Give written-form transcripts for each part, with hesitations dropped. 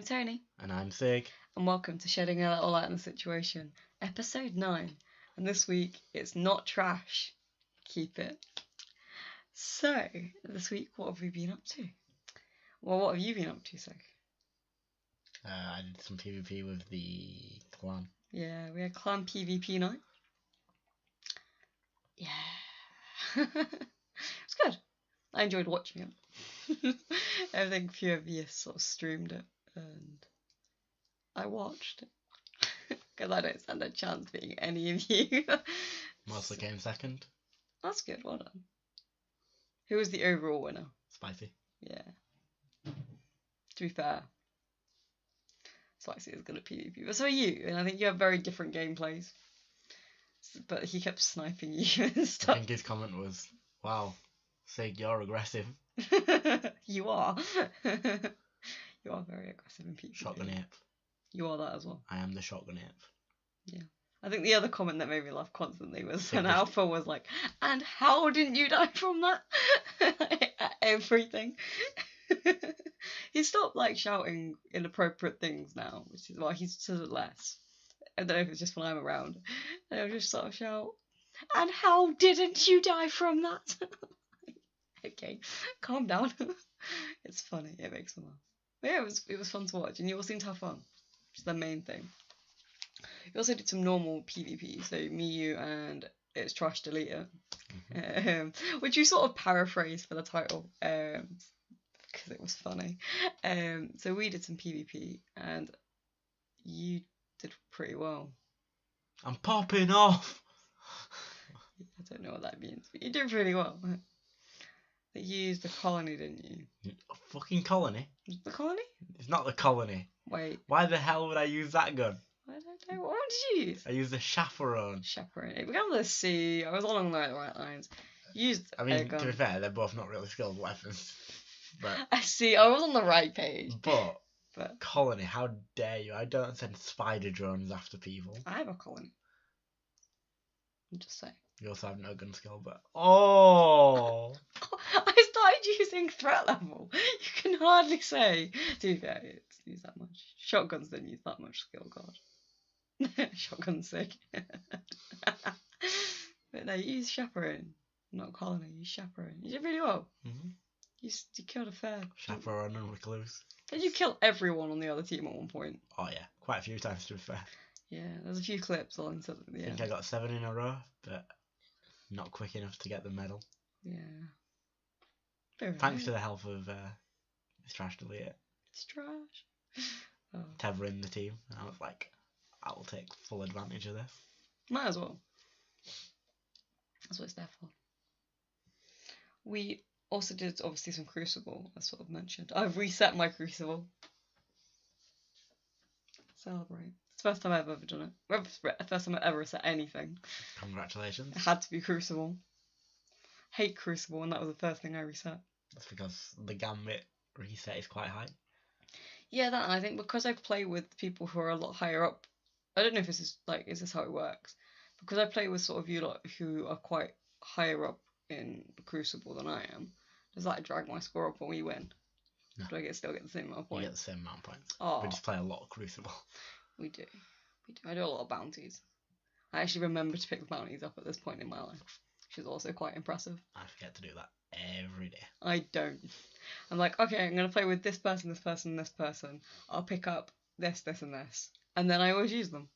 I'm Toni. And I'm Sig. And welcome to Shedding a Little Light on the Situation, episode 9. And this week, it's not trash. Keep it. So, this week, what have we been up to? Well, what have you been up to, Sig? I did some PvP with the clan. Yeah, we had clan PvP night. Yeah. It's good. I enjoyed watching it. I think a few of you sort of streamed it, and I watched it. Because I don't stand a chance being any of you. Mostly came second. That's good, well done. Who was the overall winner? Spicy. Yeah. To be fair, Spicy is good at PvP, but so are you, and I think you have very different gameplays. But he kept sniping you and stuff. I think his comment was, wow, Sig, you're aggressive. You are. You are very aggressive in PvP. Shotgun ape. You are that as well. I am the shotgun ape. Yeah. I think the other comment that made me laugh constantly was when Alpha was like, and how didn't you die from that? Everything. He stopped shouting inappropriate things now, which is why he says it less. I don't know if it's just when I'm around. And he'll just sort of shout, and how didn't you die from that? Okay, calm down. It's funny, it makes me laugh. But yeah, it was fun to watch, and you all seem to have fun, which is the main thing. We also did some normal PvP, so me, you, and It's Trash Delete It, which you sort of paraphrased for the title, because it was funny. So we did some PvP, and you did pretty well. I'm popping off! I don't know what that means, but you did pretty well. You used the colony, didn't you? A fucking colony? The colony? It's not the colony. Wait. Why the hell would I use that gun? I don't know. What did you use? I used the chaperone. Chaperone. It began with a C. I was along the right lines. You used I mean, to be fair, they're both not really skilled weapons. But I see. I was on the right page. But colony, how dare you? I don't send spider drones after people. I have a colony. I'm just saying. You also have no gun skill, but I started using threat level. You can hardly say. To be fair, it's used that much. Shotguns don't use that much skill, God. Shotgun's sick. But no, you use chaperone, not colony. You use chaperone. You did really well. Mm-hmm. You killed a fair. Chaperone and recluse. Did you kill everyone on the other team at one point? Oh yeah, quite a few times to be fair. Yeah, there's a few clips on the end. I think I got 7 in a row, but not quick enough to get the medal. Yeah. Thanks to the help of It's Trash Delete It. It's trash. Oh. Tev in the team, and I was like, I will take full advantage of this. Might as well. That's what it's there for. We also did obviously some Crucible, as sort of mentioned. I've reset my Crucible. Celebrate. It's the first time I've ever done it. First time I've ever reset anything. Congratulations. It had to be Crucible. Hate Crucible, and that was the first thing I reset. That's because the Gambit reset is quite high. Yeah, that, and I think because I play with people who are a lot higher up, I don't know if this is is this how it works? Because I play with sort of you lot who are quite higher up in Crucible than I am, does that drag my score up when we win? No. Do I still get the same amount of points? You get the same amount of points. Oh. We just play a lot of Crucible. We do. I do a lot of bounties. I actually remember to pick the bounties up at this point in my life, which is also quite impressive. I forget to do that every day. I don't. I'm like, okay, I'm going to play with this person, this person, this person. I'll pick up this, this, and this. And then I always use them.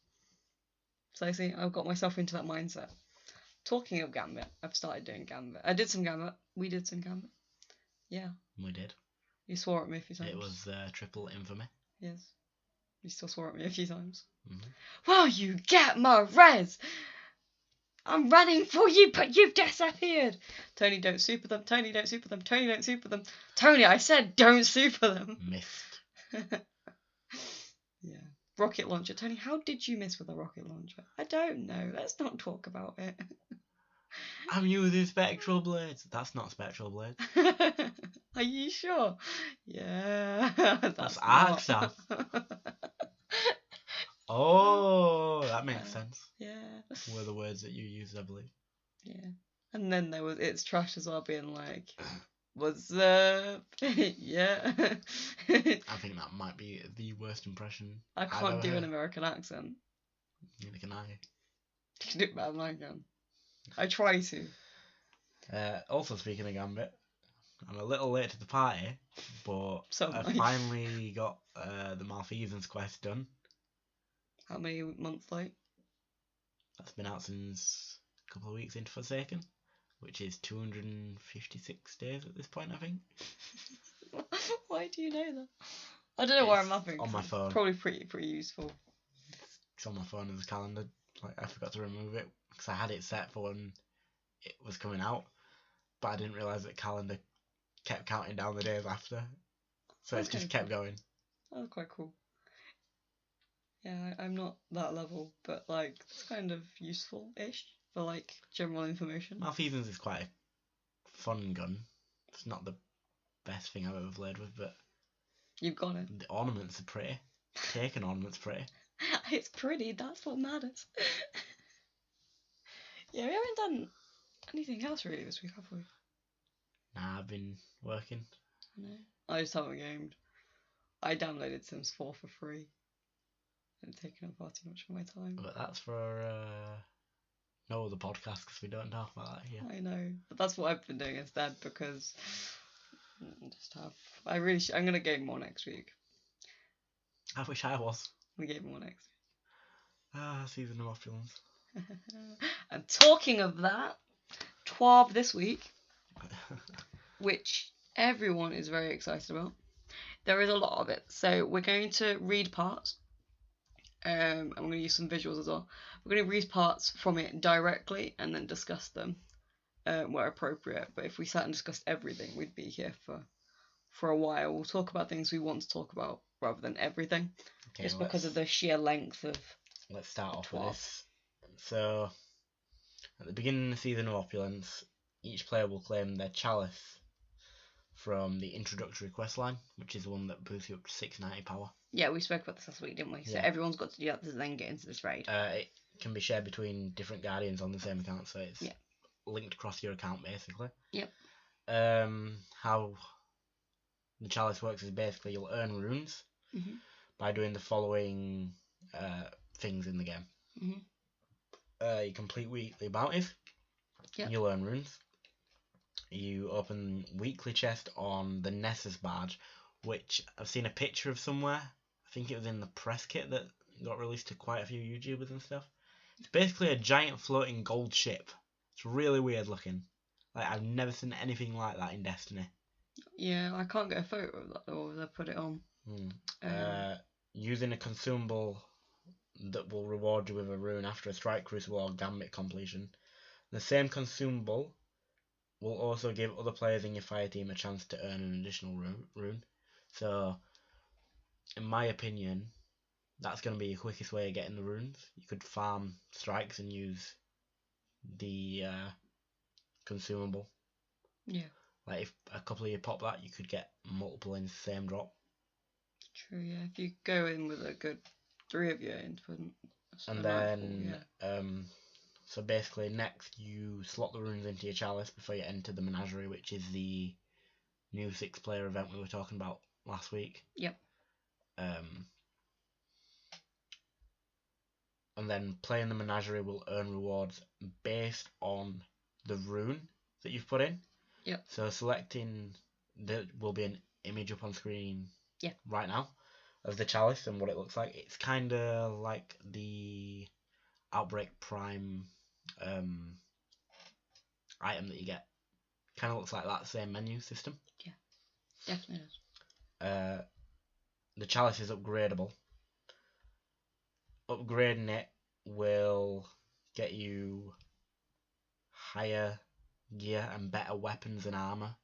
So I see, I've got myself into that mindset. Talking of Gambit, I've started doing Gambit. I did some Gambit. We did some Gambit. Yeah. We did. You swore at me a few times. It was triple infamy. Yes. You still swore at me a few times. Mm-hmm. Well, you get my res! I'm running for you, but you've disappeared! Toni, don't super them. Toni, don't super them. Toni, don't super them. Toni, I said don't super them. Missed. Yeah. Rocket launcher. Toni, how did you miss with a rocket launcher? I don't know. Let's not talk about it. I'm using spectral blades. That's not spectral blades. Are you sure? Yeah. That's Arxav. Oh, that makes sense. Yeah. Were the words that you used, I believe. Yeah. And then there was It's Trash as well, being like, What's up? Yeah. I think that might be the worst impression I I've can't ever do an heard. American accent. Neither can I. You can do it better than I can. I try to. Also, speaking of Gambit, I'm a little late to the party, but So I am I. finally got the Malfeasance quest done. How many months late? That's been out since a couple of weeks into Forsaken, which is 256 days at this point, I think. Why do you know that? I don't know why I'm laughing. On my phone. Probably pretty useful. It's on my phone as a calendar. Like, I forgot to remove it because I had it set for when it was coming out, but I didn't realise that calendar kept counting down the days after, so That's it just kinda kept going. That was quite cool. Yeah, I'm not that level, but like it's kind of useful-ish for like general information. Malfeasance is quite a fun gun. It's not the best thing I've ever played with, but You've got it. the ornaments are pretty. Taken ornaments pretty. It's pretty. That's what matters. Yeah, we haven't done anything else really this week, have we? Nah, I've been working. No. I just haven't gamed. I downloaded Sims 4 for free. It's taken up far too much of my time. But that's for no other podcast because we don't talk about that here. I know, but that's what I've been doing instead because I'm gonna game more next week. I wish I was. We game more next Season of Opulence. week. And talking of that, TWAB this week, which everyone is very excited about. There is a lot of it, so we're going to read parts. I'm going to use some visuals as well. We're going to read parts from it directly and then discuss them where appropriate. But if we sat and discussed everything, we'd be here for a while. We'll talk about things we want to talk about rather than everything, just because of the sheer length of. Let's start off TWAB. with this. So, at the beginning of the Season of Opulence, each player will claim their chalice from the introductory quest line, which is the one that boosts you up to 690 power. Yeah, we spoke about this last week, didn't we? So Yeah. everyone's got to do that to then get into this raid. It can be shared between different guardians on the same account, so it's linked across your account basically. Yep. How the chalice works is basically you'll earn runes by doing the following things in the game. You complete weekly bounties. Yep. You'll earn runes. You open weekly chest on the Nessus badge, which I've seen a picture of somewhere. I think it was in the press kit that got released to quite a few YouTubers and stuff. It's basically a giant floating gold ship. It's really weird looking. Like, I've never seen anything like that in Destiny. Yeah, I can't get a photo of that though, they put it on. Using a consumable that will reward you with a rune after a Strike Crucible or Gambit completion. The same consumable will also give other players in your fire team a chance to earn an additional rune. So, in my opinion, that's going to be your quickest way of getting the runes. You could farm strikes and use the consumable. Yeah. Like, if a couple of you pop that, you could get multiple in the same drop. True, yeah. If you go in with a good 3 of you into and then, so basically next you slot the runes into your chalice before you enter the menagerie, which is the new 6-player event we were talking about last week. Yep. And then playing the menagerie will earn rewards based on the rune that you've put in. Yep. So selecting, there will be an image up on screen right now of the chalice and what it looks like. It's kind of like the Outbreak Prime item that you get. Kind of looks like that same menu system. Yeah, definitely does. The chalice is upgradable. Upgrading it will get you higher gear and better weapons and armor.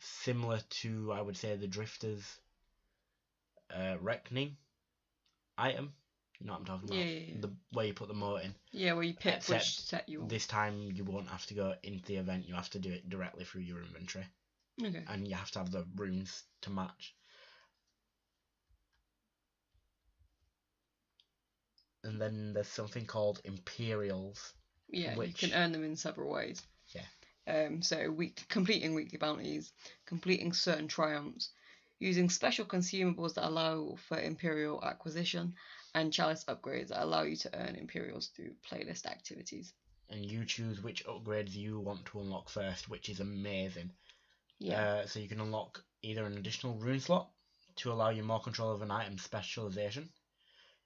Similar to, I would say, the Drifter's Reckoning item. You know what I'm talking about? Yeah. The where you put the moat in. Yeah, where you pick Except which set you want. This time you won't have to go into the event, you have to do it directly through your inventory. Okay. And you have to have the runes to match. And then there's something called Imperials. Yeah, which, you can earn them in several ways. Yeah. So completing weekly bounties, completing certain triumphs, using special consumables that allow for Imperial acquisition, and chalice upgrades that allow you to earn Imperials through playlist activities. And you choose which upgrades you want to unlock first, which is amazing. Yeah. So you can unlock either an additional rune slot to allow you more control of an item's specialization.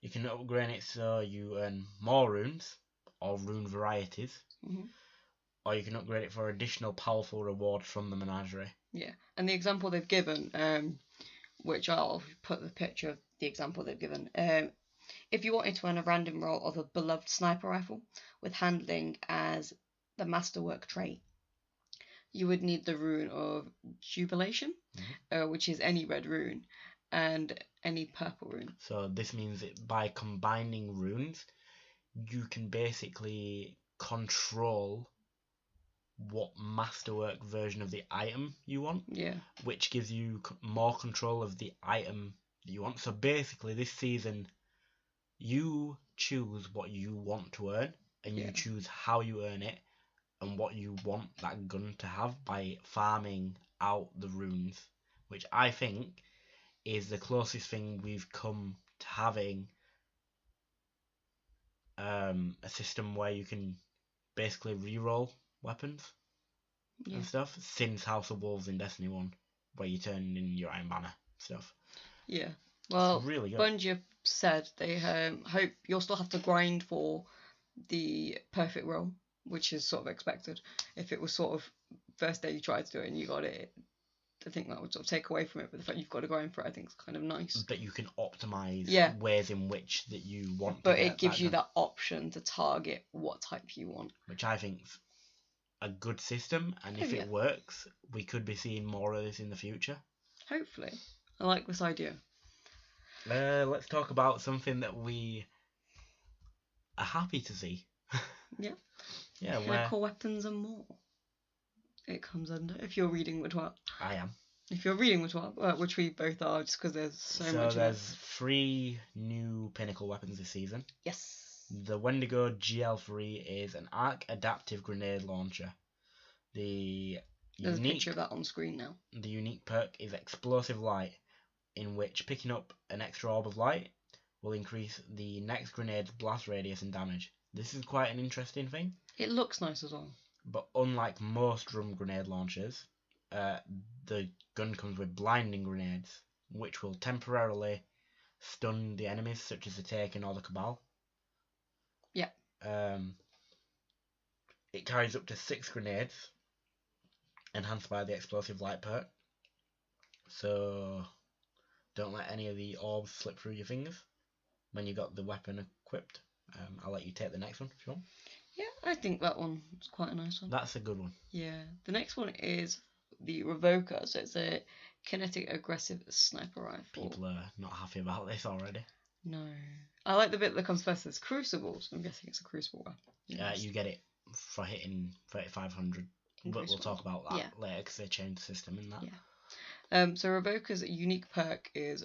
You can upgrade it so you earn more runes, or rune varieties. Mm-hmm. Or you can upgrade it for additional powerful rewards from the menagerie. Yeah, and the example they've given, which I'll put the picture of the example they've given. If you wanted to earn a random roll of a beloved sniper rifle with handling as the masterwork trait, you would need the rune of Jubilation, which is any red rune, and any purple rune. So this means that by combining runes, you can basically control what masterwork version of the item you want. Yeah. Which gives you more control of the item that you want. So basically, this season, you choose what you want to earn, and you choose how you earn it, and what you want that gun to have by farming out the runes, which I think is the closest thing we've come to having a system where you can basically reroll weapons and stuff since House of Wolves in Destiny 1, where you turn in your Iron Banner stuff. Yeah. Well, really good. Bungie said they hope you'll still have to grind for the perfect roll, which is sort of expected. If it was sort of first day you tried to do it and you got it, I think that would sort of take away from it. But the fact you've got to grind for it, I think, is kind of nice. That you can optimize ways in which that you want. But it gives you that option to target what type you want, which I think's a good system. And if it works, we could be seeing more of this in the future. Hopefully, I like this idea. Let's talk about something that we are happy to see. Yeah. Mechanical weapons and more. It comes under, if you're reading the TWAB. I am. If you're reading the TWAB, which we both are, just because there's so much. So there's 3 new pinnacle weapons this season. Yes. The Wendigo GL3 is an arc adaptive grenade launcher. There's a picture of that on screen now. The unique perk is Explosive Light, in which picking up an extra orb of light will increase the next grenade's blast radius and damage. This is quite an interesting thing. It looks nice as well. But unlike most drum grenade launchers, the gun comes with blinding grenades, which will temporarily stun the enemies, such as the Taken or the Cabal. Yeah. It carries up to 6 grenades, enhanced by the Explosive Light perk. So don't let any of the orbs slip through your fingers when you got the weapon equipped. I'll let you take the next one if you want. Yeah, I think that one's quite a nice one. That's a good one. Yeah. The next one is the Revoker. So it's a kinetic aggressive sniper rifle. People are not happy about this already. No. I like the bit that comes first as Crucibles. I'm guessing it's a Crucible weapon. Yeah, you get it for hitting 3500. But we'll talk about that later because they changed the system in that. Yeah. So Revoker's unique perk is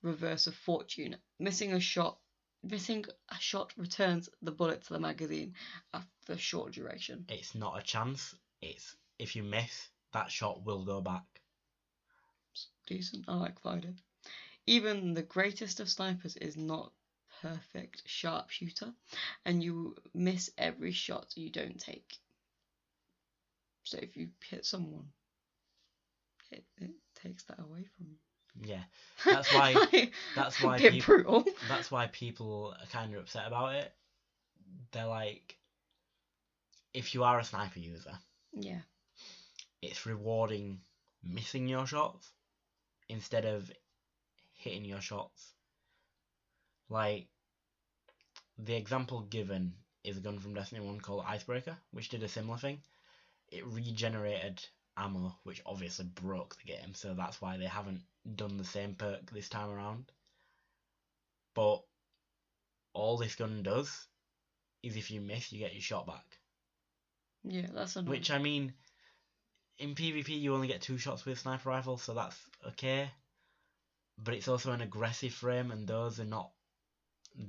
Reverse of Fortune. Missing a shot returns the bullet to the magazine after a short duration. It's not a chance. It's if you miss, that shot will go back. It's decent. I like Fido. Even the greatest of snipers is not perfect sharpshooter, and you miss every shot you don't take. So if you hit someone, it takes that away from you. Yeah, that's why. That's why. Brutal. That's why people are kind of upset about it. They're like, if you are a sniper user, it's rewarding missing your shots instead of hitting your shots. Like the example given is a gun from Destiny 1 called Icebreaker, which did a similar thing. It regenerated ammo, which obviously broke the game, so that's why they haven't done the same perk this time around. But all this gun does is if you miss, you get your shot back. Yeah, that's annoying. Which, I mean, in PvP you only get 2 shots with a sniper rifle, so that's okay. But it's also an aggressive frame, and those are not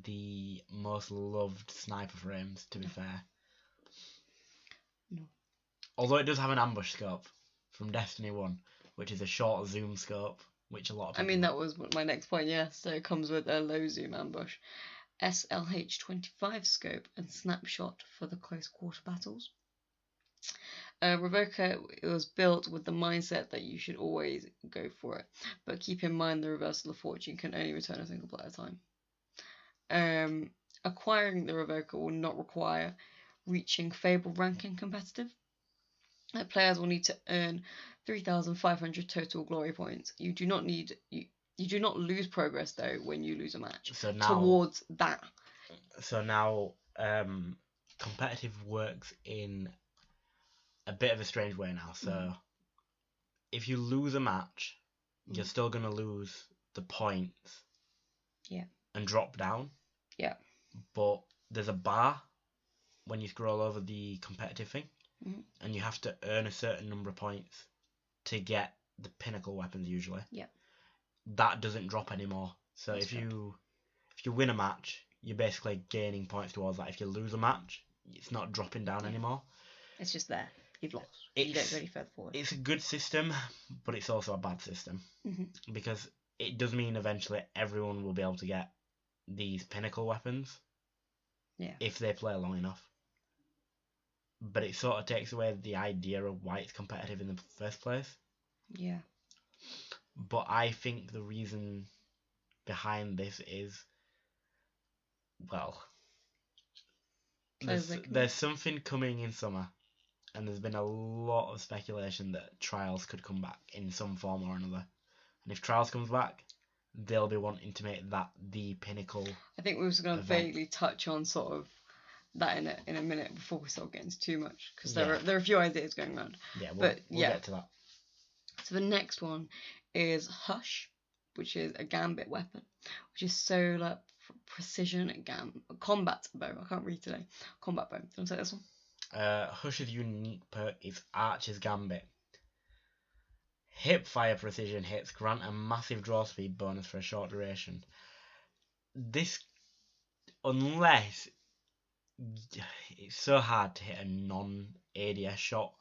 the most loved sniper frames, to be fair. No. Although it does have an ambush scope from Destiny 1, which is a short zoom scope, which a lot of people... I mean, that was my next point, yes. So it comes with a low zoom ambush, SLH-25 scope, and snapshot for the close quarter battles. Revoker was built with the mindset that you should always go for it, but keep in mind the reversal of fortune can only return a single player time. Acquiring the Revoker will not require reaching Fable rank in competitive. Players will need to earn 3,500 total glory points. You do not lose progress though when you lose a match. So now, towards that. So now, competitive works in a bit of a strange way now. So if you lose a match, you're still gonna lose the points. Yeah. And drop down. Yeah. But there's a bar when you scroll over the competitive thing, and you have to earn a certain number of points to get the pinnacle weapons usually. Yeah. That doesn't drop anymore. So if you win a match, you're basically gaining points towards that. If you lose a match, it's not dropping down anymore. It's just there. You've lost. You don't go any further forward. It's a good system, but it's also a bad system. Because it does mean eventually everyone will be able to get these pinnacle weapons. Yeah. If they play long enough. But it sort of takes away the idea of why it's competitive in the first place. Yeah. But I think the reason behind this is, well, there's something coming in summer, and there's been a lot of speculation that Trials could come back in some form or another. And if Trials comes back, they'll be wanting to make that the pinnacle. I think we were going to vaguely touch on sort of that in a minute before we start getting too much, because there are a few ideas going around. Yeah, we'll get to that. So the next one is Hush, which is a gambit weapon, which is solar precision combat bow. I can't read today. Combat bow. Do you want to say this one? Hush's unique perk is Archer's Gambit. Hip fire precision hits grant a massive draw speed bonus for a short duration. This, unless it's so hard to hit a non-ADS shot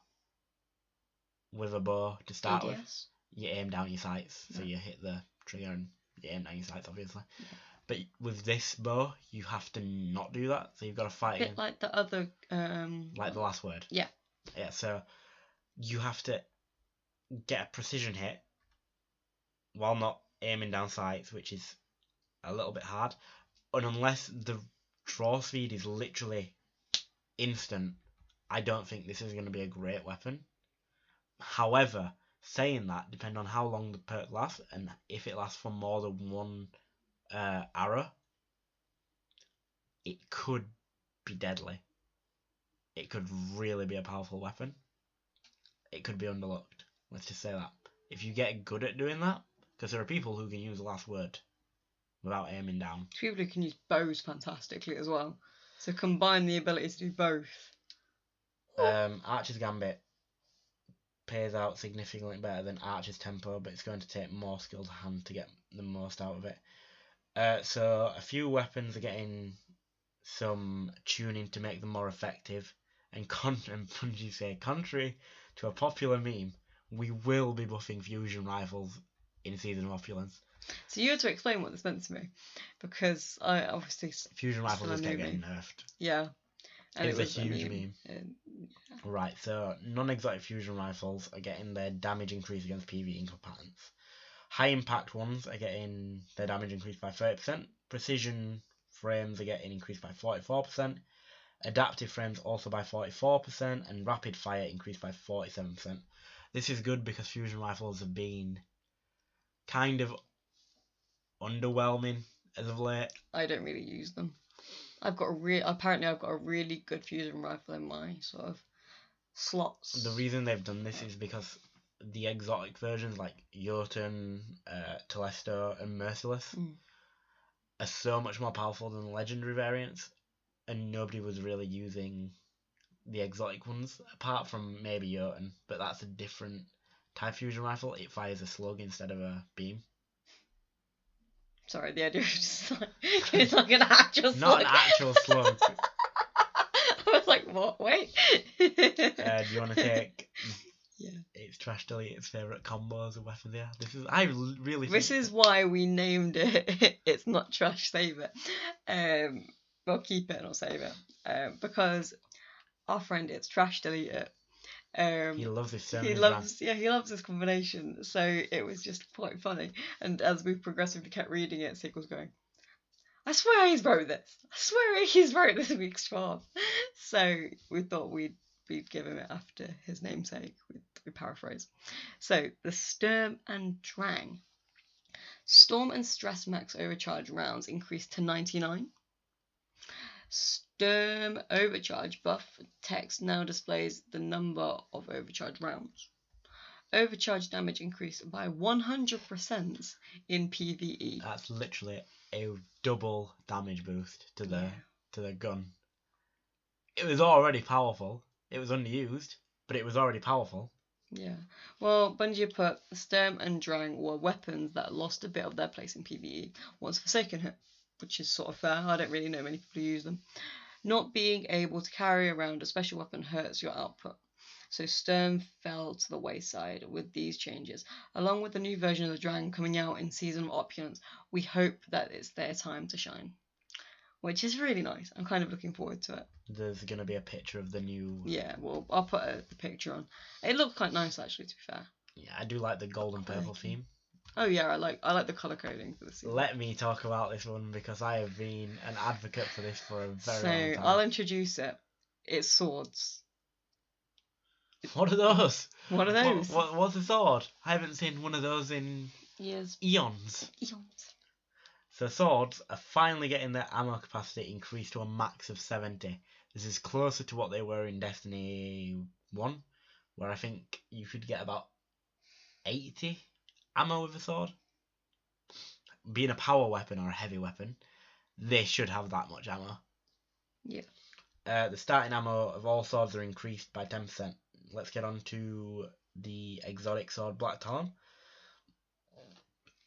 with a bow to start with. You aim down your sights, so you hit the trigger and you aim down your sights, obviously. Yeah. But with this bow, you have to not do that, so you've got to fight. A bit like the other. Like the last word. Yeah. Yeah. So you have to get a precision hit while not aiming down sights, which is a little bit hard. And unless the draw speed is literally instant, I don't think this is going to be a great weapon. However, saying that, depending on how long the perk lasts, and if it lasts for more than one arrow, it could be deadly. It could really be a powerful weapon. It could be underlooked. Let's just say that. If you get good at doing that, because there are people who can use the last word without aiming down. People who can use bows fantastically as well. So combine the ability to do both. Archer's Gambit pays out significantly better than Archer's Tempo, but it's going to take more skilled hand to get the most out of it. So a few weapons are getting some tuning to make them more effective, and contrary to a popular meme, we will be buffing fusion rifles in Season of Opulence. So you had to explain what this meant to me, because I obviously fusion rifles just kept getting nerfed. Yeah, and it was a huge meme. Right, so non-exotic fusion rifles are getting their damage increase against PvE combatants. High impact ones are getting their damage increased by 30%. Precision frames are getting increased by 44%. Adaptive frames also by 44%, and rapid fire increased by 47%. This is good because fusion rifles have been kind of underwhelming as of late. I don't really use them. Apparently I've got a really good fusion rifle in my sort of slots. The reason they've done this is because the exotic versions like Jotun, Telesto and Merciless are so much more powerful than the legendary variants, and nobody was really using the exotic ones apart from maybe Jotun, but that's a different type fusion rifle. It fires a slug instead of a beam. Sorry, the idea is just like it's like an actual slug. Not an actual slug. I was like, What? Wait. Do you want to take? Yeah. It's Trash Delete's favourite combos of weapons. Yeah, I really. This is why we named it. It's not Trash Save It. Well, keep it, not save it. Because our friend, it's Trash Delete It. He loves this so he loves this combination, so it was just quite funny. And as we progressively kept reading it, Sig was going, I swear he's wrote this. I swear he's wrote this week's TWAB. So we thought we'd give him it after his namesake. We paraphrase. So the Sturm and Drang. Storm and Stress Max overcharge rounds increased to 99. Sturm overcharge buff text now displays the number of overcharge rounds. Overcharge damage increased by 100% in PvE. That's literally a double damage boost to the gun. It was already powerful. It was underused, but it was already powerful. Yeah. Well, Bungie put Sturm and Drang were weapons that lost a bit of their place in PvE once Forsaken hit, which is sort of fair. I don't really know many people who use them. Not being able to carry around a special weapon hurts your output. So Sturm fell to the wayside with these changes. Along with the new version of the Drang coming out in Season of Opulence, we hope that it's their time to shine. Which is really nice. I'm kind of looking forward to it. There's going to be a picture of the new... Yeah, well, I'll put the picture on. It looked quite nice, actually, to be fair. Yeah, I do like the gold and purple theme. Oh yeah, I like the colour coding for this season. Let me talk about this one because I have been an advocate for this for a very long time. I'll introduce it. It's swords. What are those? What are those? What's a sword? I haven't seen one of those in years. Eons. So swords are finally getting their ammo capacity increased to a max of 70. This is closer to what they were in Destiny 1, where I think you could get about 80 ammo with a sword. Being a power weapon or a heavy weapon, they should have that much ammo. Yeah. The starting ammo of all swords are increased by 10%. Let's get on to the exotic sword Black Talon.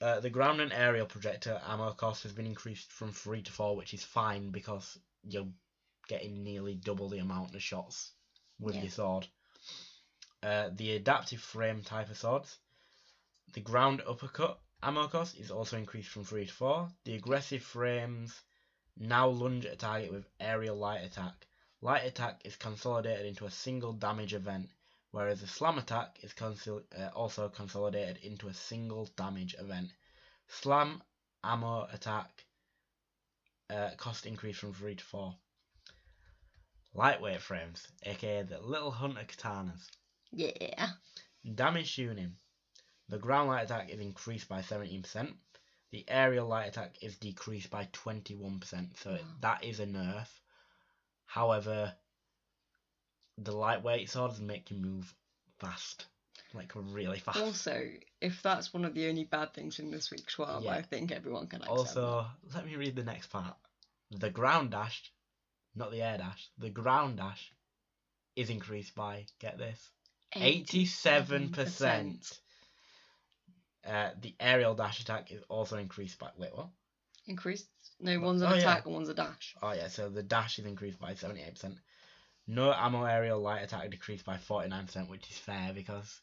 The ground and aerial projector ammo cost has been increased from 3 to 4, which is fine because you're getting nearly double the amount of shots with your sword. The adaptive frame type of swords. The ground uppercut ammo cost is also increased from 3 to 4. The aggressive frames now lunge at a target with aerial light attack. Light attack is consolidated into a single damage event, whereas the slam attack is also consolidated into a single damage event. Slam ammo attack cost increase from 3 to 4. Lightweight frames, aka the little hunter katanas. Yeah. Damage tuning. The ground light attack is increased by 17%. The aerial light attack is decreased by 21%, so that is a nerf. However, the lightweight swords make you move fast, like really fast. Also, if that's one of the only bad things in this week's TWAB, I think everyone can accept Also, let me read the next part. The ground dash, not the air dash, the ground dash is increased by, get this, 87%. The aerial dash attack is also increased by, wait, what? Increased? No, one's an attack and one's a dash. Oh yeah, so the dash is increased by 78%. No ammo aerial light attack decreased by 49%, which is fair because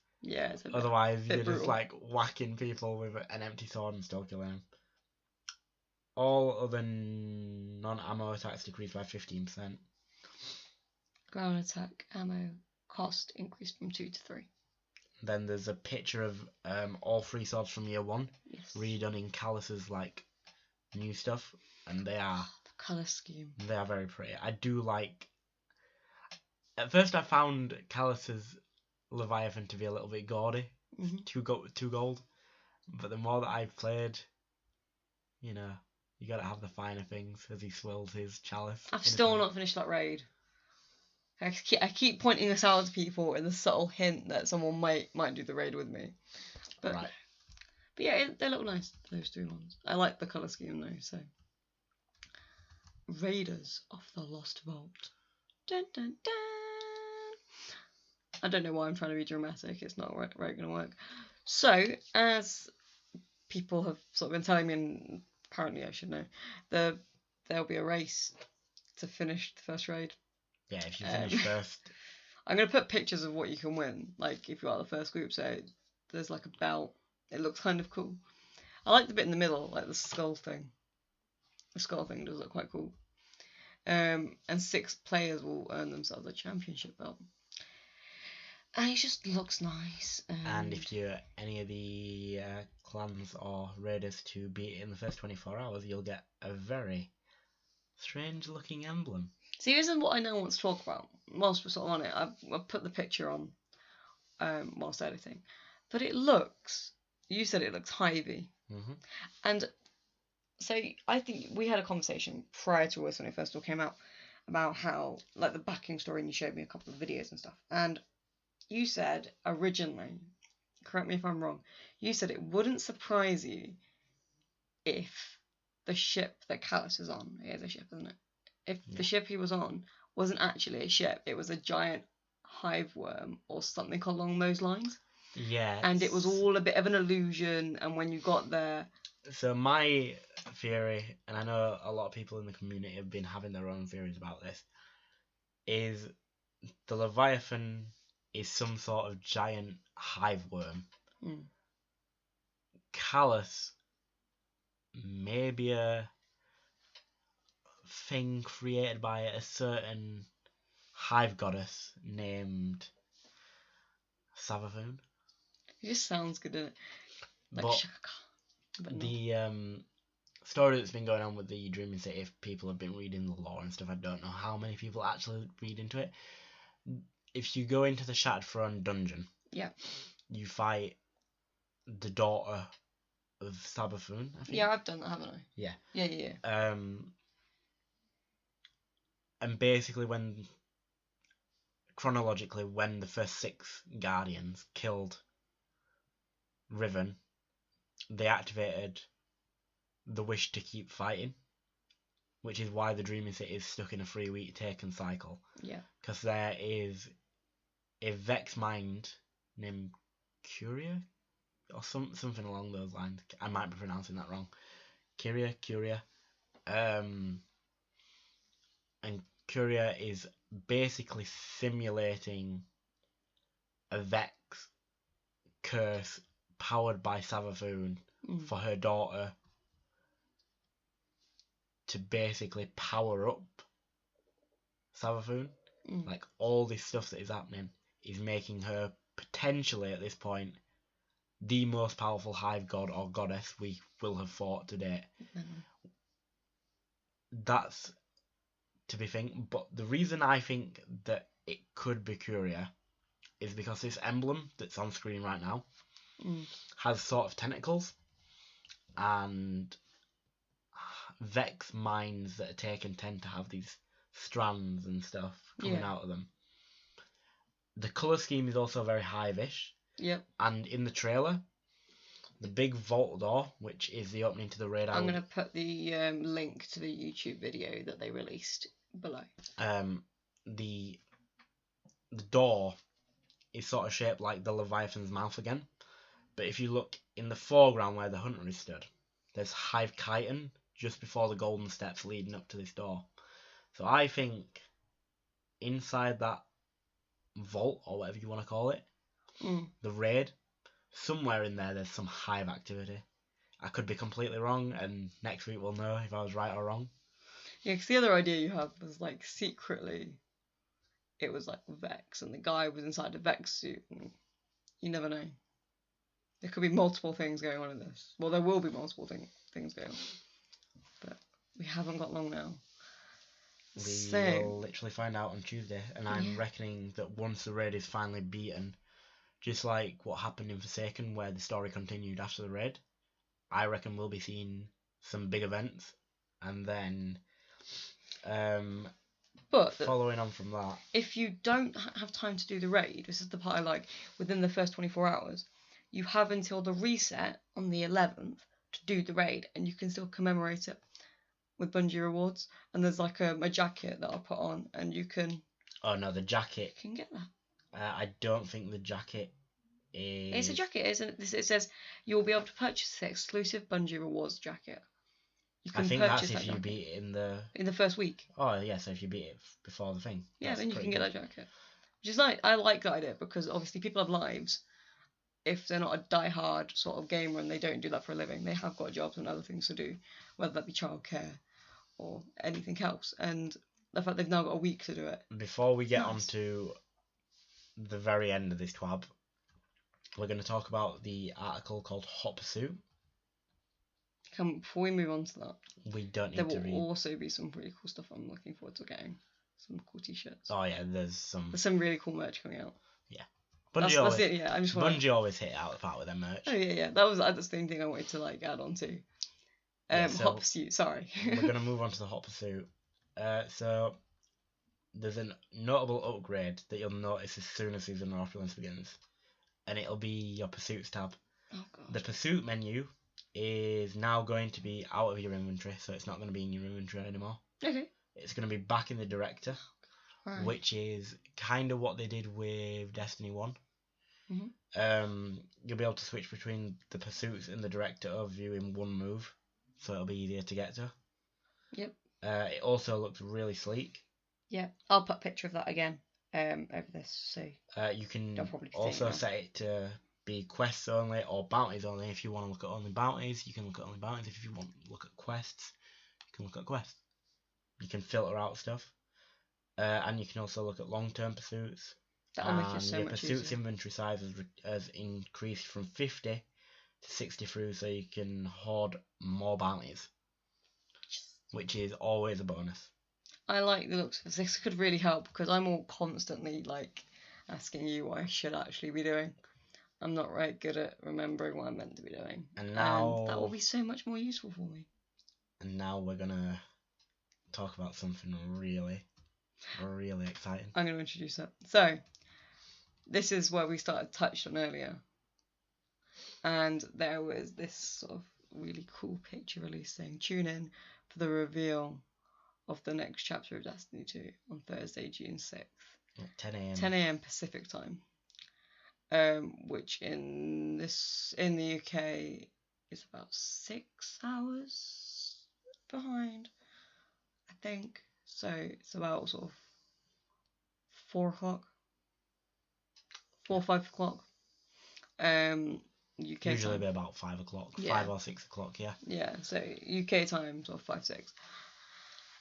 otherwise you're just like whacking people with an empty sword and still killing them. All other non-ammo attacks decreased by 15%. Ground attack ammo cost increased from 2 to 3. Then there's a picture of all 3 swords from year 1 redone in Callus's like new stuff, and they are the colour scheme. They are very pretty. I do like. At first, I found Callus's Leviathan to be a little bit gaudy, too gold. But the more that I've played, you gotta have the finer things as he swills his chalice. I've still not finished that raid. I keep pointing this out to people in the subtle hint that someone might do the raid with me. But yeah, they look nice, those 3 ones. I like the colour scheme though, so. Raiders of the Lost Vault. Dun dun dun! I don't know why I'm trying to be dramatic, it's not right going to work. So, as people have sort of been telling me, and apparently I should know, there'll be a race to finish the first raid. Yeah, if you finish first. I'm going to put pictures of what you can win, like if you are the first group. So there's like a belt. It looks kind of cool. I like the bit in the middle, like the skull thing. The skull thing does look quite cool. And 6 players will earn themselves a championship belt. And it just looks nice. And if you're any of the clans or raiders to beat in the first 24 hours, you'll get a very strange looking emblem. See, this is what I now want to talk about. Whilst we're sort of on it, I've put the picture on whilst editing. But it looks, you said it looks hivey. Mm-hmm. And so I think we had a conversation prior to us when it first all came out about how, like, the backing story, and you showed me a couple of videos and stuff. And you said originally, correct me if I'm wrong, you said it wouldn't surprise you if the ship that Callus is on, it is a ship, isn't it? If the ship he was on wasn't actually a ship, it was a giant hive worm or something along those lines. Yeah. And it was all a bit of an illusion, and when you got there... So my theory, and I know a lot of people in the community have been having their own theories about this, is the Leviathan is some sort of giant hive worm. Callus may be a thing created by a certain hive goddess named Savathun. It just sounds good, doesn't it? Like but Shaka. But the story that's been going on with the Dreaming City, if people have been reading the lore and stuff, I don't know how many people actually read into it. If you go into the Shattered Throne dungeon, you fight the daughter of Savathun, I think. Yeah, I've done that, haven't I? Yeah. Yeah. And basically chronologically, when the first 6 Guardians killed Riven, they activated the wish to keep fighting, which is why the Dreaming City is stuck in a 3-week taken cycle. Yeah. Because there is a Vex mind named Curia, or something along those lines. I might be pronouncing that wrong. Curia. And Curia is basically simulating a Vex curse powered by Savathun for her daughter to basically power up Savathun. Like, all this stuff that is happening is making her potentially at this point the most powerful hive god or goddess we will have fought to date. That's to be think, but the reason I think that it could be Curia is because this emblem that's on screen right now has sort of tentacles, and Vex minds that are taken tend to have these strands and stuff coming out of them. The colour scheme is also very hive-ish. Yep. And in the trailer, the big vault door, which is the opening to the raid, I'm going to put the link to the YouTube video that they released below. The door is sort of shaped like the Leviathan's mouth again. But if you look in the foreground where the hunter is stood, there's Hive Chitin just before the golden steps leading up to this door. So I think inside that vault, or whatever you want to call it, the raid, somewhere in there's some hive activity. I could be completely wrong, and next week we'll know if I was right or wrong. Yeah, because the other idea you have was, like, secretly it was like Vex, and the guy was inside a Vex suit, and you never know. There could be multiple things going on in this. Well, there will be multiple things going on. But we haven't got long now. We will literally find out on Tuesday, and I'm reckoning that once the raid is finally beaten, just like what happened in Forsaken, where the story continued after the raid, I reckon we'll be seeing some big events, and then following on from that, if you don't have time to do the raid, this is the part I like, within the first 24 hours, you have until the reset on the 11th to do the raid, and you can still commemorate it with Bungie rewards. And there's like a jacket that I'll put on, and you can... Oh no, the jacket... You can get that. I don't think the jacket is... It's a jacket, isn't it? It says you'll be able to purchase the exclusive Bungie rewards jacket. You I can think purchase that's that if you jacket beat it in the first week. Oh yeah, so if you beat it before the thing. Yeah, that's then you pretty can get good. that jacket. Which is nice. I like that idea because obviously people have lives. If they're not a die-hard sort of gamer and they don't do that for a living, they have got jobs and other things to do, whether that be childcare or anything else. And the fact they've now got a week to do it. Before we get Nice. on to the very end of this TWAB, we're going to talk about the article called Hot Pursuit. Before we move on to that, We don't need there to will read. also be some really cool stuff I'm looking forward to getting. Some cool t-shirts. Oh yeah, there's some really cool merch coming out. Bungie That's it. Yeah, I just want. Bungie always hit it out of the park with their merch. Oh yeah. That's the same thing I wanted to like add on to. Yeah, so Hot Pursuit. Sorry. We're going to move on to the Hot Pursuit. So there's a notable upgrade that you'll notice as soon as Season of Opulence begins, and it'll be your Pursuits tab. Oh god. The Pursuit menu is now going to be out of your inventory, so it's not going to be in your inventory anymore. Okay. It's going to be back in the Director, Right. which is kind of what they did with Destiny 1. Mhm. You'll be able to switch between the Pursuits and the Director overview in one move, so it'll be easier to get to. Yep. It also looks really sleek. Yeah, I'll put a picture of that again over this, so You can I'll probably also take it set it to be quests only or bounties only. If you want to look at only bounties, you can look at only bounties. If you want to look at quests, you can look at quests. You can filter out stuff. And you can also look at long-term pursuits. that'll make it so your much pursuits easier. inventory size has increased from 50 to 60 through, so you can hoard more bounties, which is always a bonus. I like the looks of this. This could really help because I'm all constantly like asking you what I should actually be doing. I'm not right good at remembering what I'm meant to be doing. And now And that will be so much more useful for me. And now we're gonna talk about something really exciting. I'm going to introduce it. So, this is where we touched on earlier. And there was this sort of really cool picture release saying, tune in for the reveal of the next chapter of Destiny 2 on Thursday, June 6th. At 10 a.m. 10 a.m. Pacific time. Which in the UK is about 6 hours behind, I think. So it's about sort of 4 o'clock, 4 or 5 o'clock. UK Usually time. be about 5 o'clock, Yeah. 5 or 6 o'clock, yeah. Yeah, so UK time sort of 5, 6.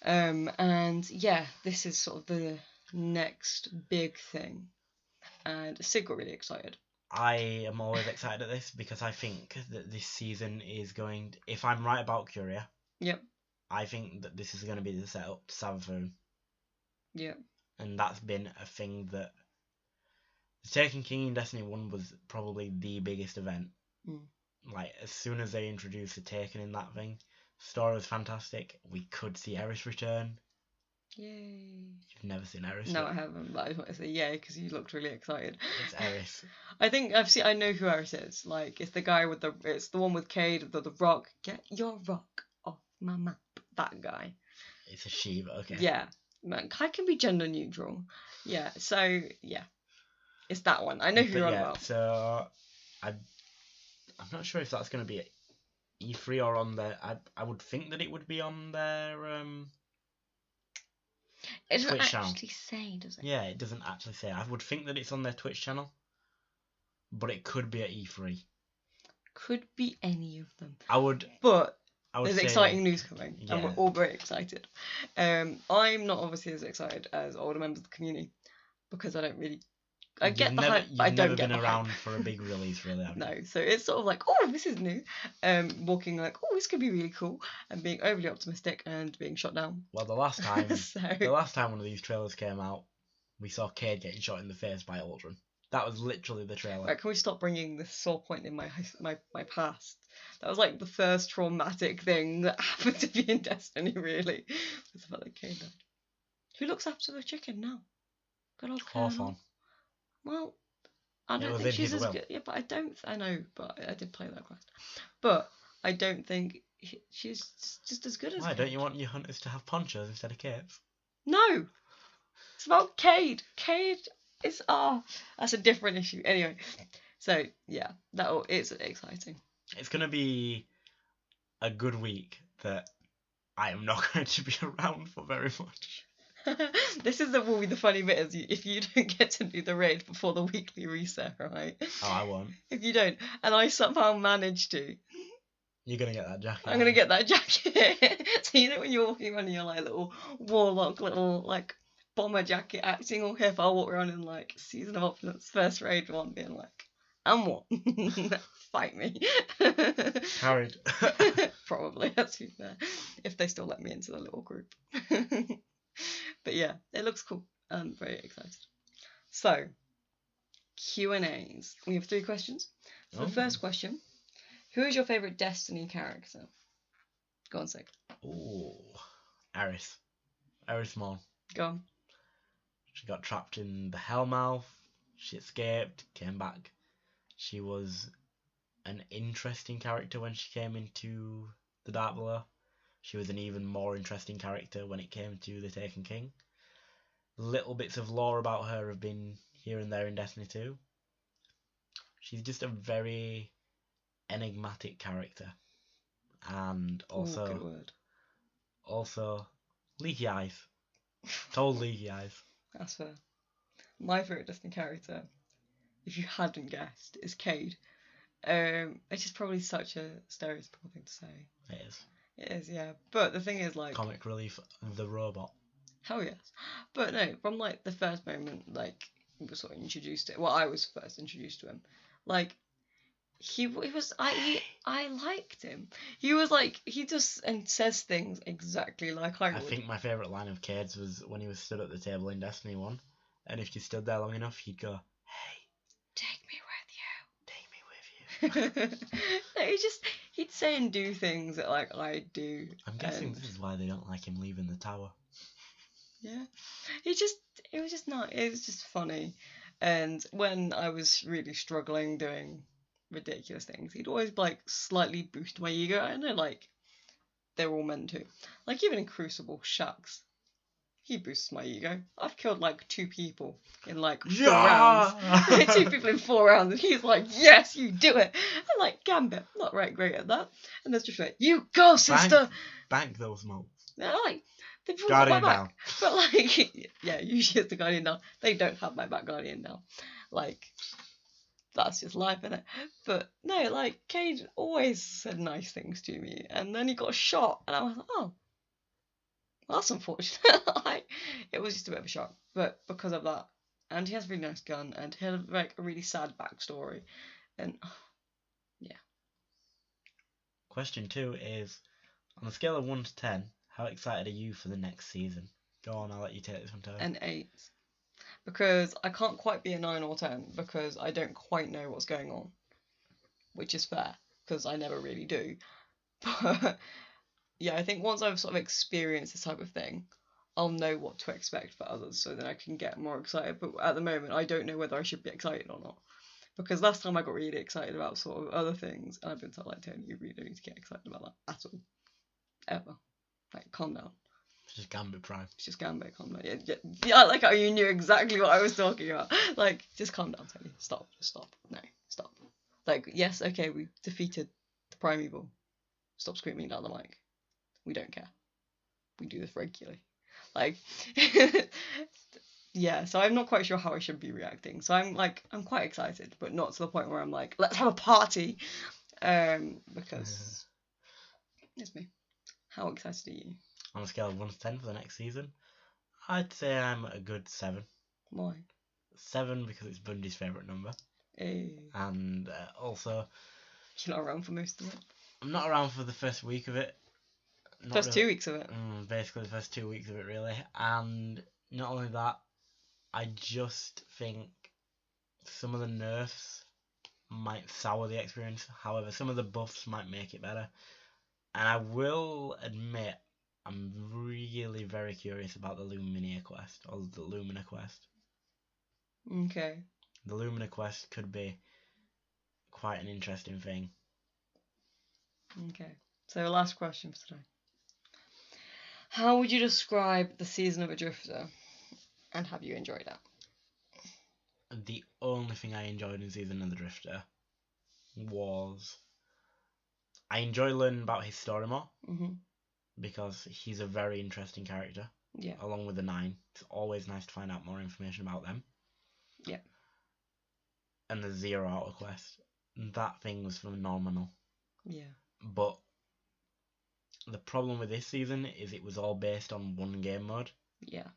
And yeah, this is sort of the next big thing. And Sid got really excited. I am always excited at this because I think that this season is going. If I'm right about Curia, Yep. I think that this is going to be the setup to Savathun. Yep. And that's been a thing that. The Taken King in Destiny 1 was probably the biggest event. Like, as soon as they introduced the Taken in that thing, story was fantastic. We could see Eris return. Yay. You've never seen Eris? No, I haven't, but I just want to say yay because you looked really excited. It's Eris. I think I know who Eris is. Like, it's the guy it's the one with Cade, the rock. Get your rock off my map. That guy. It's a Shiva, okay. Yeah. Man, I can be gender neutral. Yeah, so, yeah. It's that one. I know who you're on about. So, I'm not sure if that's going to be at E3 or on their... I would think that it would be on their... It doesn't Twitch actually say, does it? Yeah, it doesn't actually say. I would think that it's on their Twitch channel, but it could be at E3. Could be any of them. But there's exciting news coming, yeah. and we're all very excited. I'm not obviously as excited as older members of the community because I don't really. I get the hype, but I don't get the hype. You've never been around for a big release, really, have you? No, so it's sort of like, oh, this is new. Walking like, oh, this could be really cool, and being overly optimistic and being shot down. Well, the last time So- one of these trailers came out, we saw Cade getting shot in the face by Aldrin. That was literally the trailer. Right, can we stop bringing this sore point in my past? That was like the first traumatic thing that happened to me in Destiny, really. It's about like Cade died. Who looks after the chicken now? Good old Hawthorne. Colonel. Well, I It don't was think in she's his as will. good. Yeah, but I know, but I did play that quest. But I don't think she's just as good as. Why Cade. don't you want your hunters to have ponchos instead of capes? No, it's about Cade. Cade is that's a different issue. Anyway, so yeah, it's exciting. It's gonna be a good week that I am not going to be around for very much. This is will be the funny bit is if you don't get to do the raid before the weekly reset, right? Oh, I won't. If you don't, and I somehow manage to, You're going to get that jacket. I'm going to get that jacket. So you know when you're walking around in your like little warlock, little like bomber jacket, acting all hip, I'll walk around in like Season of Opulence first raid one, being like, and what? Fight me. Carried. Probably, let's be fair. If they still let me into the little group. But yeah, it looks cool. I'm very excited. So, Q&As. We have 3 questions. So the first question, who is your favourite Destiny character? Go on, Sig. Ooh. Aerith. Aerith Maul. Go on. She got trapped in the Hellmouth. She escaped, came back. She was an interesting character when she came into the Dark Below. She was an even more interesting character when it came to the Taken King. Little bits of lore about her have been here and there in Destiny 2. She's just a very enigmatic character. And also... good word. Also, leaky eyes. Told leaky eyes. That's fair. My favourite Destiny character, if you hadn't guessed, is Cade. It's just probably such a stereotypical thing to say. It is. It is, yeah. But the thing is, like... Comic relief, the robot. Hell yes. But no, from, like, the first moment, like, we were sort of introduced to... Well, I was first introduced to him. Like, he was... I liked him. He was, like... He just and says things exactly like I would. I think my favourite line of Cade's was when he was stood at the table in Destiny 1. And if you stood there long enough, he'd go, "Hey, Take me take me with you." no, he'd say and do things that like I do. I'm guessing this is why they don't like him leaving the tower. Yeah, it was just funny. And when I was really struggling doing ridiculous things, he'd always like slightly boost my ego. I know, like they're all meant to. Like even in Crucible, shucks, he boosts my ego. I've killed like 2 people in like 4 rounds. 2 people in 4 rounds, and he's like, "Yes, you do it." I'm like, Gambit, not very great at that. And there's just like, "You go, sister." Bank those moles. They're like, they've all got Guardian my back. down. But like, yeah, usually it's the Guardian down. They don't have my back Guardian down. Like, that's just life, innit? But no, like, Cade always said nice things to me, and then he got shot, and I was like, oh. Well, that's unfortunate. It was just a bit of a shock, but because of that, and he has a really nice gun, and he had like a really sad backstory, and yeah. Question 2 is, on a scale of 1 to 10, how excited are you for the next season? Go on, I'll let you take this one, Toni. An 8, because I can't quite be a 9 or 10 because I don't quite know what's going on, which is fair because I never really do, but. Yeah, I think once I've sort of experienced this type of thing, I'll know what to expect for others, so then I can get more excited. But at the moment, I don't know whether I should be excited or not. Because last time I got really excited about sort of other things, and I've been told, like, Toni, you really don't need to get excited about that at all. Ever. Like, calm down. It's just Gambit Prime. It's just Gambit, calm down. Yeah, I like how you knew exactly what I was talking about. Like, just calm down, Toni. Stop. Just stop. No, stop. Like, yes, okay, we defeated the Primeval. Stop screaming down the mic. We don't care. We do this regularly. Like, yeah, so I'm not quite sure how I should be reacting. So I'm quite excited, but not to the point where I'm like, let's have a party. Because it's me. How excited are you? On a scale of 1 to 10 for the next season, I'd say I'm a good 7. Why? 7 because it's Bundy's favourite number. Hey. And also... You're not around for most of it? I'm not around for the first week of it. First 2 weeks of it? Basically the first 2 weeks of it, really. And not only that, I just think some of the nerfs might sour the experience. However, some of the buffs might make it better. And I will admit, I'm really very curious about the Lumina quest, or the Lumina quest. Okay. The Lumina quest could be quite an interesting thing. Okay. So last question for today. How would you describe the season of Adrifter, and have you enjoyed it? The only thing I enjoyed in Season of the Drifter was I enjoy learning about his story more. Mm-hmm. because he's a very interesting character. Yeah. Along with the 9. It's always nice to find out more information about them. Yeah. And the 0 auto quest. That thing was phenomenal. Yeah. But the problem with this season is it was all based on one game mode. Yeah.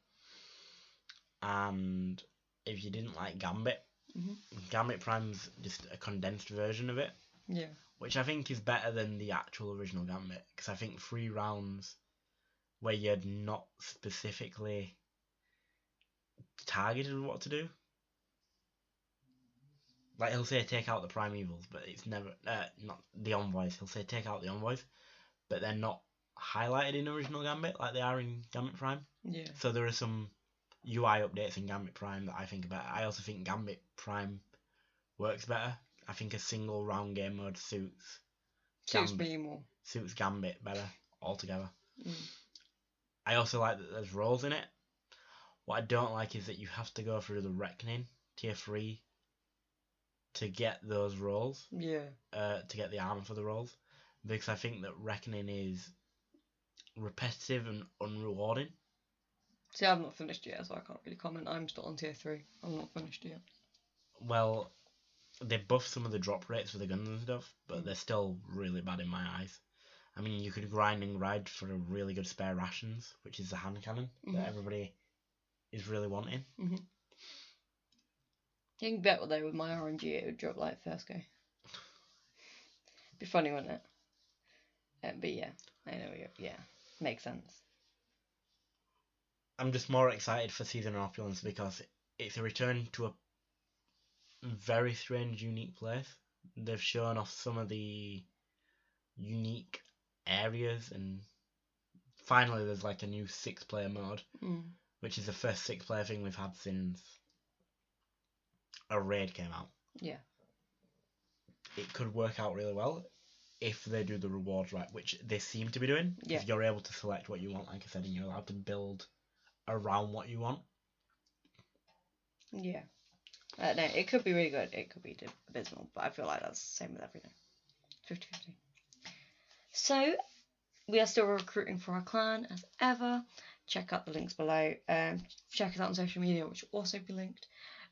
And if you didn't like Gambit, Gambit Prime's just a condensed version of it. Yeah. Which I think is better than the actual original Gambit. Because I think 3 rounds where you're not specifically targeted what to do. Like, he'll say take out the Primevals, but it's never... not the Envoys. He'll say take out the Envoys, but they're not highlighted in original Gambit like they are in Gambit Prime. Yeah. So there are some UI updates in Gambit Prime that I think are better. I also think Gambit Prime works better. I think a single round game mode suits me more. Suits Gambit better altogether. Mm. I also like that there's roles in it. What I don't like is that you have to go through the Reckoning tier 3 to get those roles. Yeah. To get the armor for the roles, because I think that Reckoning is repetitive and unrewarding. See, I've not finished yet, so I can't really comment. I'm still on tier 3. I'm not finished yet. Well, they buffed some of the drop rates for the guns and stuff, but they're still really bad in my eyes. I mean, you could grind and ride for a really good spare rations, which is the hand cannon that everybody is really wanting. You can bet though with my RNG it would drop like first go. Be funny, wouldn't it? But yeah, I know. Yeah, makes sense. I'm just more excited for Season of Opulence because it's a return to a very strange, unique place. They've shown off some of the unique areas, and finally there's like a new 6-player mode, which is the first 6-player thing we've had since a raid came out. Yeah. It could work out really well if they do the rewards right, which they seem to be doing. Yeah. If you're able to select what you want, like I said, and you're allowed to build around what you want. Yeah. No, it could be really good. It could be abysmal, but I feel like that's the same with everything. 50-50. So, we are still recruiting for our clan as ever. Check out the links below. Check us out on social media, which will also be linked.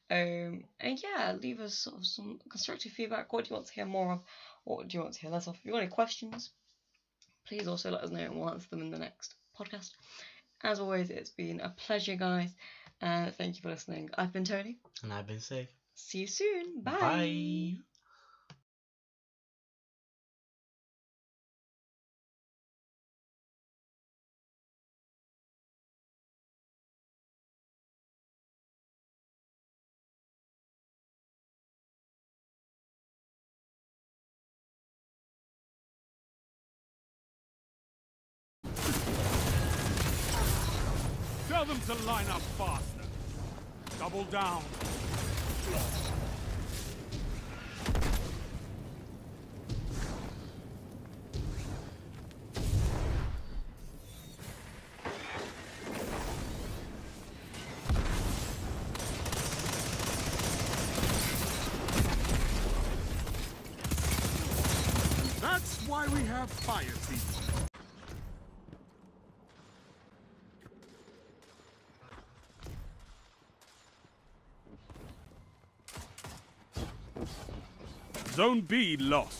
And yeah, leave us sort of some constructive feedback. What do you want to hear more of? What do you want to hear less of? If you've got any questions, please also let us know and we'll answer them in the next podcast. As always, it's been a pleasure, guys. Thank you for listening. I've been Toni. And I've been Sig. See you soon. Bye. Bye. Tell them to line up faster. Double down. That's why we have fire season. Zone B lost.